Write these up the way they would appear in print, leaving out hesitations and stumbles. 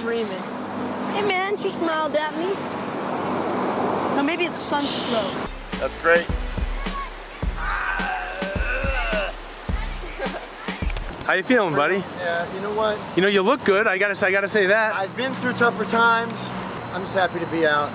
dreaming. Hey, man, she smiled at me. No, maybe it's sunstroke. That's great. How you feeling, buddy? Yeah, you know what? You know, you look good. I gotta say that. I've been through tougher times. I'm just happy to be out.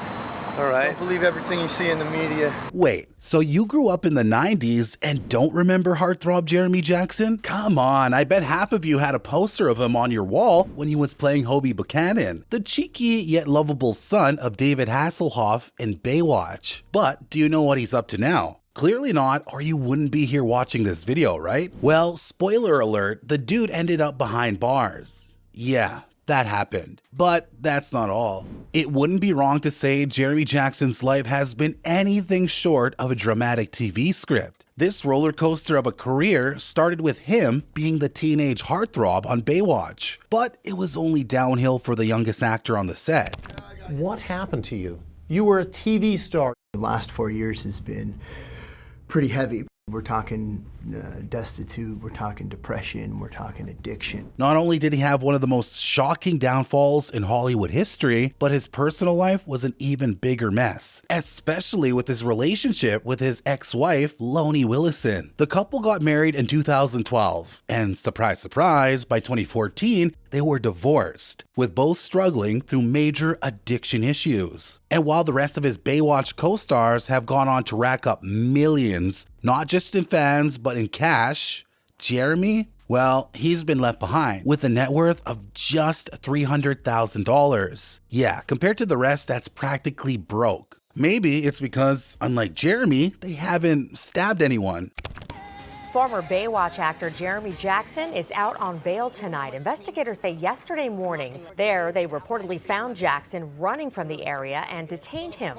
All right. Don't believe everything you see in the media. Wait, so you grew up in the 90s and don't remember heartthrob Jeremy Jackson? Come on, I bet half of you had a poster of him on your wall when he was playing Hobie Buchanan, the cheeky yet lovable son of David Hasselhoff in Baywatch. But do you know what he's up to now? Clearly not, or you wouldn't be here watching this video, right? Well, spoiler alert, the dude ended up behind bars. Yeah, that happened. But that's not all. It wouldn't be wrong to say Jeremy Jackson's life has been anything short of a dramatic TV script. This roller coaster of a career started with him being the teenage heartthrob on Baywatch. But it was only downhill for the youngest actor on the set. What happened to you? You were a TV star. The last 4 years has been pretty heavy. We're talking destitute, we're talking depression, we're talking addiction. Not only did he have one of the most shocking downfalls in Hollywood history, but his personal life was an even bigger mess, especially with his relationship with his ex-wife, Lonnie Willison. The couple got married in 2012, and surprise, surprise, by 2014, they were divorced, with both struggling through major addiction issues. And while the rest of his Baywatch co-stars have gone on to rack up millions, not just in fans, but in cash, Jeremy, well, he's been left behind with a net worth of just $300,000. Yeah, compared to the rest, that's practically broke. Maybe it's because, unlike Jeremy, they haven't stabbed anyone. Former Baywatch actor Jeremy Jackson is out on bail tonight. Investigators say yesterday morning there they reportedly found Jackson running from the area and detained him.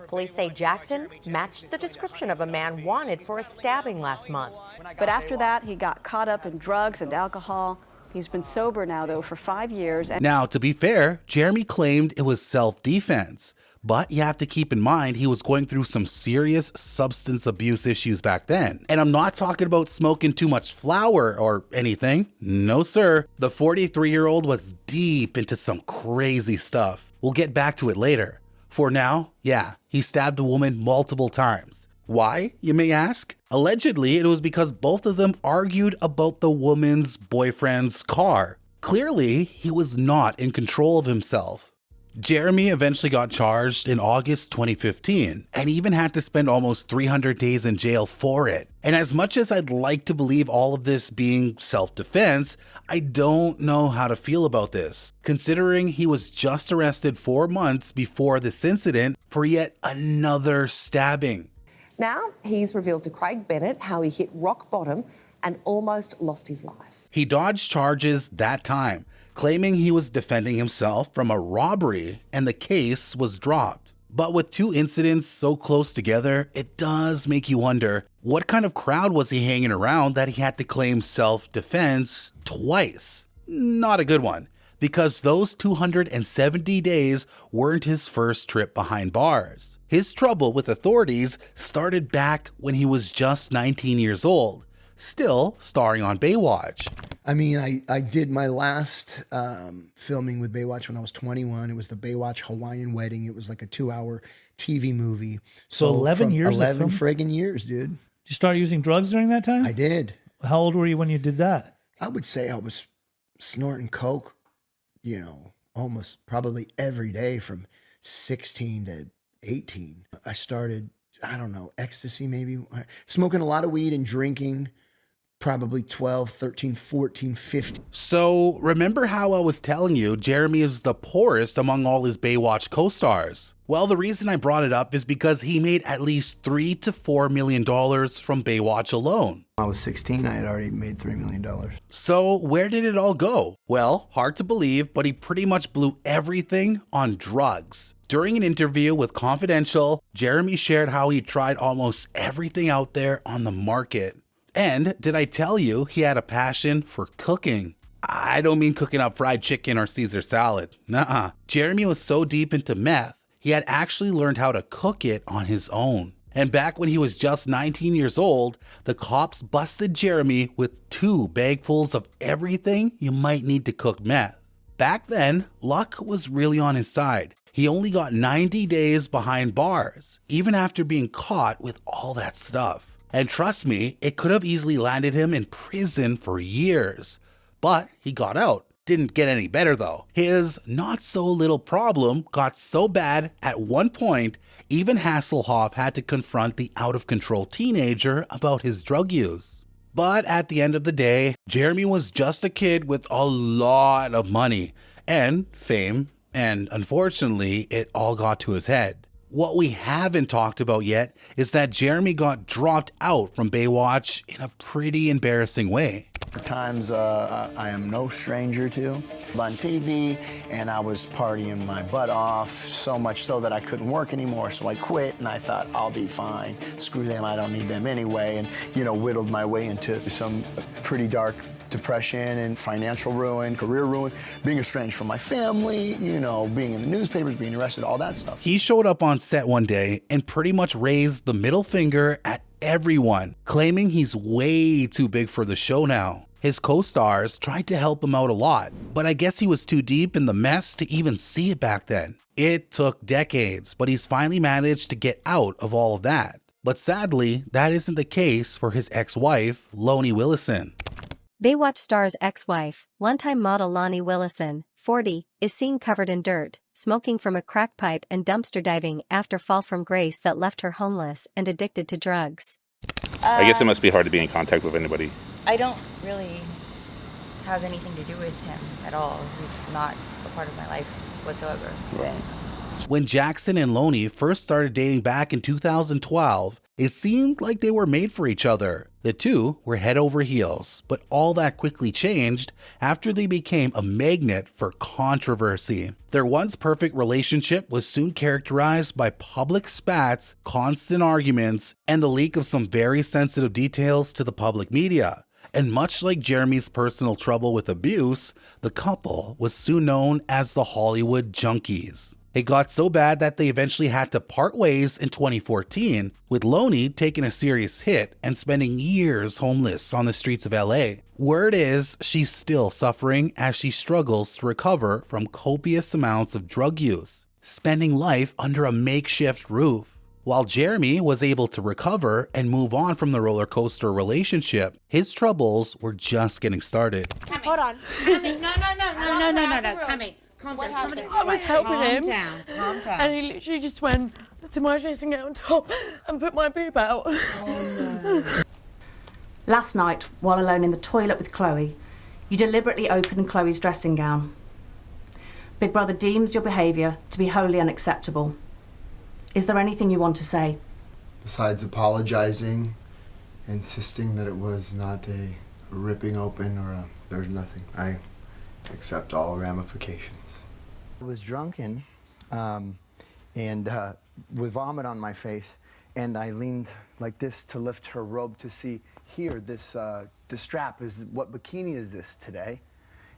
Police say Jackson matched the description of a man wanted for a stabbing last month. But after that, he got caught up in drugs and alcohol. He's been sober now, though, for 5 years. Now, to be fair, Jeremy claimed it was self-defense. But you have to keep in mind he was going through some serious substance abuse issues back then. And I'm not talking about smoking too much flour or anything. No, sir. The 43-year-old was deep into some crazy stuff. We'll get back to it later. For now, yeah, he stabbed a woman multiple times. Why, you may ask? Allegedly, it was because both of them argued about the woman's boyfriend's car. Clearly, he was not in control of himself. Jeremy eventually got charged in August 2015 and even had to spend almost 300 days in jail for it. And as much as I'd like to believe all of this being self-defense, I don't know how to feel about this, considering he was just arrested 4 months before this incident for yet another stabbing. Now he's revealed to Craig Bennett how he hit rock bottom and almost lost his life. He dodged charges that time, claiming he was defending himself from a robbery, and the case was dropped. But with two incidents so close together, it does make you wonder, what kind of crowd was he hanging around that he had to claim self-defense twice? Not a good one, because those 270 days weren't his first trip behind bars. His trouble with authorities started back when he was just 19 years old, still starring on Baywatch. I mean, I did my last filming with Baywatch when I was 21. It was the Baywatch Hawaiian Wedding. It was like a 2-hour TV movie. So 11 years? 11 friggin' years, dude. Did you start using drugs during that time? I did. How old were you when you did that? I would say I was snorting coke, you know, almost probably every day from 16 to 18. I started, I don't know, ecstasy maybe, smoking a lot of weed and drinking. Probably 12, 13, 14, 15. So remember how I was telling you Jeremy is the poorest among all his Baywatch co-stars? Well, the reason I brought it up is because he made at least $3 to $4 million from Baywatch alone. I was 16, I had already made $3 million. So where did it all go? Well, hard to believe, but he pretty much blew everything on drugs. During an interview with Confidential, Jeremy shared how he tried almost everything out there on the market. And did I tell you he had a passion for cooking? I don't mean cooking up fried chicken or Caesar salad. Nuh-uh. Jeremy was so deep into meth, he had actually learned how to cook it on his own. And back when he was just 19 years old, the cops busted Jeremy with 2 bagfuls of everything you might need to cook meth. Back then, luck was really on his side. He only got 90 days behind bars, even after being caught with all that stuff. And trust me, it could have easily landed him in prison for years. But he got out. Didn't get any better though. His not so little problem got so bad at one point, even Hasselhoff had to confront the out of control teenager about his drug use. But at the end of the day, Jeremy was just a kid with a lot of money and fame, and unfortunately, it all got to his head. What we haven't talked about yet is that Jeremy got dropped out from Baywatch in a pretty embarrassing way. Times I am no stranger to. On TV, and I was partying my butt off, so much so that I couldn't work anymore, so I quit, and I thought, I'll be fine. Screw them, I don't need them anyway, and, whittled my way into some pretty dark depression and financial ruin, career ruin, being estranged from my family, being in the newspapers, being arrested, all that stuff. He showed up on set one day and pretty much raised the middle finger at everyone, claiming he's way too big for the show now. His co-stars tried to help him out a lot, but I guess he was too deep in the mess to even see it back then. It took decades, but he's finally managed to get out of all of that. But sadly, that isn't the case for his ex-wife, Lonnie Willison. Baywatch star's ex-wife, one-time model Lonnie Willison, 40, is seen covered in dirt, smoking from a crack pipe and dumpster diving after fall from grace that left her homeless and addicted to drugs. I guess it must be hard to be in contact with anybody. I don't really have anything to do with him at all. He's not a part of my life whatsoever. Right. When Jackson and Lonnie first started dating back in 2012, it seemed like they were made for each other. The two were head over heels, but all that quickly changed after they became a magnet for controversy. Their once perfect relationship was soon characterized by public spats, constant arguments, and the leak of some very sensitive details to the public media. And much like Jeremy's personal trouble with abuse, the couple was soon known as the Hollywood Junkies. It got so bad that they eventually had to part ways in 2014, with Lonnie taking a serious hit and spending years homeless on the streets of LA. Word is she's still suffering as she struggles to recover from copious amounts of drug use, spending life under a makeshift roof. While Jeremy was able to recover and move on from the roller coaster relationship, his troubles were just getting started. Hold on. No. Coming. I was helping him. Calm down. And he literally just went to my dressing gown top and put my boob out. Oh, no. Last night, while alone in the toilet with Chloe, you deliberately opened Chloe's dressing gown. Big Brother deems your behaviour to be wholly unacceptable. Is there anything you want to say? Besides apologizing, insisting that it was not a ripping open or there's nothing. I accept all ramifications. I was drunken and with vomit on my face, and I leaned like this to lift her robe to see here, this strap is, what bikini is this today?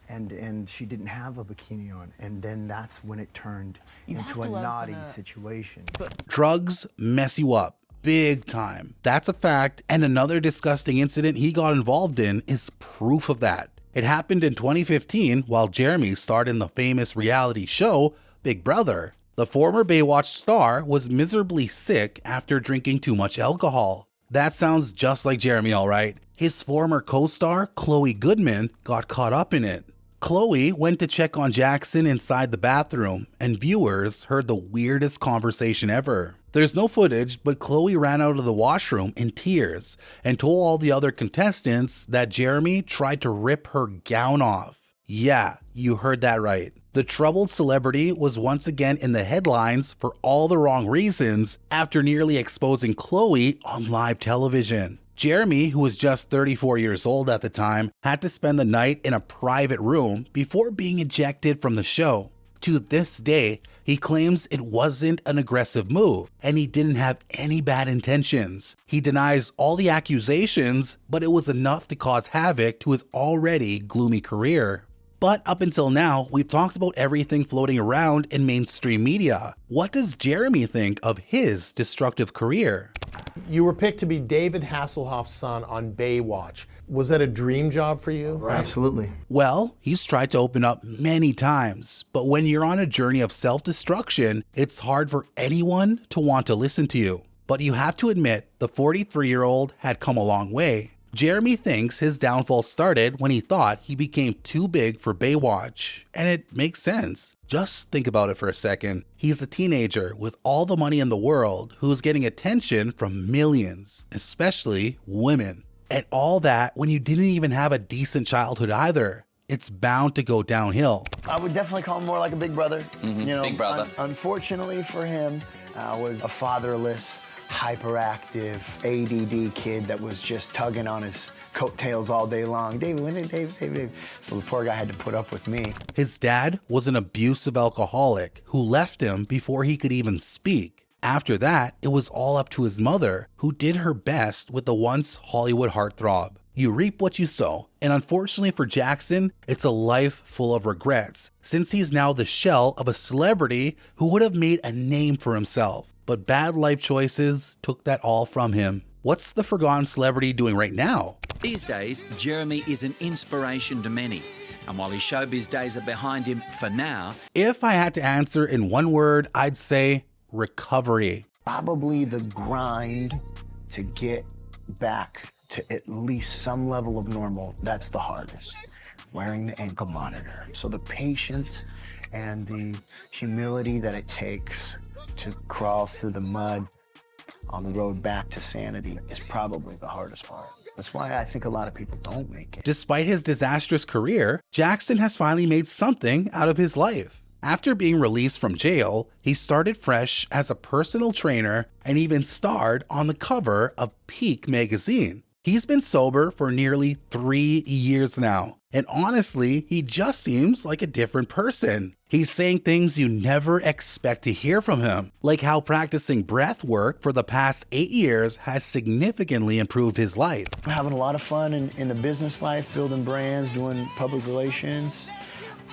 And she didn't have a bikini on, and then that's when it turned into a naughty situation. Drugs mess you up big time. That's a fact, and another disgusting incident he got involved in is proof of that. It happened in 2015 while Jeremy starred in the famous reality show Big Brother. The former Baywatch star was miserably sick after drinking too much alcohol. That sounds just like Jeremy, all right. His former co-star, Chloe Goodman, got caught up in it. Chloe went to check on Jackson inside the bathroom, and viewers heard the weirdest conversation ever. There's no footage, but Chloe ran out of the washroom in tears and told all the other contestants that Jeremy tried to rip her gown off. Yeah, you heard that right. The troubled celebrity was once again in the headlines for all the wrong reasons after nearly exposing Chloe on live television. Jeremy, who was just 34 years old at the time, had to spend the night in a private room before being ejected from the show. To this day, he claims it wasn't an aggressive move and he didn't have any bad intentions. He denies all the accusations, but it was enough to cause havoc to his already gloomy career. But up until now, we've talked about everything floating around in mainstream media. What does Jeremy think of his destructive career? You were picked to be David Hasselhoff's son on Baywatch. Was that a dream job for you? Absolutely. Well, he's tried to open up many times, but when you're on a journey of self-destruction, it's hard for anyone to want to listen to you. But you have to admit, the 43-year-old had come a long way. Jeremy thinks his downfall started when he thought he became too big for Baywatch, and it makes sense. Just think about it for a second. He's a teenager with all the money in the world who's getting attention from millions, especially women. And all that when you didn't even have a decent childhood either. It's bound to go downhill. I would definitely call him more like a big brother. You know, Big brother. Unfortunately for him, I was a fatherless, hyperactive, ADD kid that was just tugging on his coattails all day long. David, when did David? So the poor guy had to put up with me. His dad was an abusive alcoholic who left him before he could even speak. After that, it was all up to his mother, who did her best with the once Hollywood heartthrob. You reap what you sow, and unfortunately for Jackson, it's a life full of regrets, since he's now the shell of a celebrity who would have made a name for himself. But bad life choices took that all from him. What's the forgotten celebrity doing right now? These days, Jeremy is an inspiration to many. And while his showbiz days are behind him for now, If I had to answer in one word, I'd say recovery. Probably the grind to get back to at least some level of normal. That's the hardest. Wearing the ankle monitor. So the patience and the humility that it takes to crawl through the mud on the road back to sanity is probably the hardest part. That's why I think a lot of people don't make it. Despite his disastrous career, Jackson has finally made something out of his life. After being released from jail, he started fresh as a personal trainer and even starred on the cover of Peak magazine. He's been sober for nearly 3 years now, and honestly, he just seems like a different person. He's saying things you never expect to hear from him, like how practicing breath work for the past 8 years has significantly improved his life. I'm having a lot of fun in the business life, building brands, doing public relations.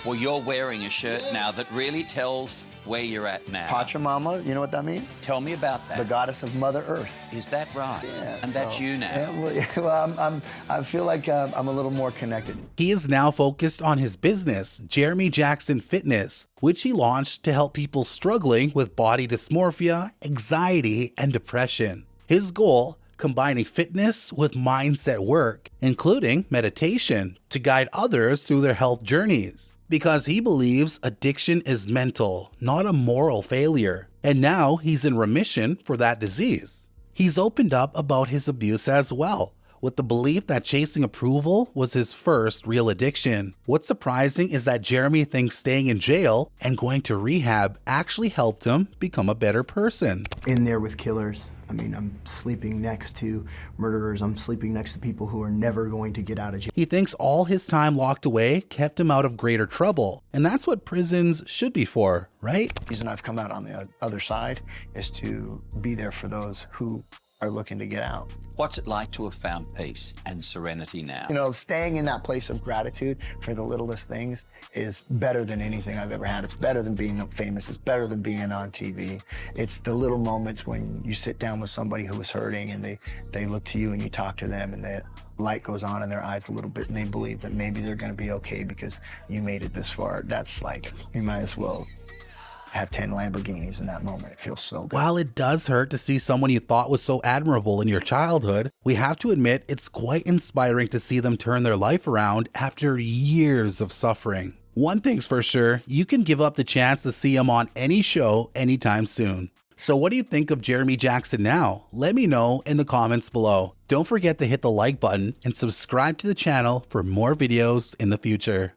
well, you're wearing a shirt now that really tells where you're at now. Pachamama, you know what that means? Tell me about that. The goddess of Mother Earth. Is that right? Yeah, and that's you now. Yeah, well, I feel like I'm a little more connected. He is now focused on his business, Jeremy Jackson Fitness, which he launched to help people struggling with body dysmorphia, anxiety, and depression. His goal, combining fitness with mindset work, including meditation, to guide others through their health journeys. Because he believes addiction is mental, not a moral failure. And now he's in remission for that disease. He's opened up about his abuse as well, with the belief that chasing approval was his first real addiction. What's surprising is that Jeremy thinks staying in jail and going to rehab actually helped him become a better person. In there with killers. I mean, I'm sleeping next to murderers. I'm sleeping next to people who are never going to get out of jail. He thinks all his time locked away kept him out of greater trouble. And that's what prisons should be for, right? The reason I've come out on the other side is to be there for those who are looking to get out. What's it like to have found peace and serenity now? You know, staying in that place of gratitude for the littlest things is better than anything I've ever had. It's better than being famous. It's better than being on TV. It's the little moments when you sit down with somebody who is hurting and they look to you and you talk to them and the light goes on in their eyes a little bit and they believe that maybe they're going to be okay because you made it this far. That's like, you might as well have 10 Lamborghinis in that moment. It feels so good. While it does hurt to see someone you thought was so admirable in your childhood, we have to admit it's quite inspiring to see them turn their life around after years of suffering. One thing's for sure, you can give up the chance to see him on any show anytime soon. So what do you think of Jeremy Jackson now? Let me know in the comments below. Don't forget to hit the like button and subscribe to the channel for more videos in the future.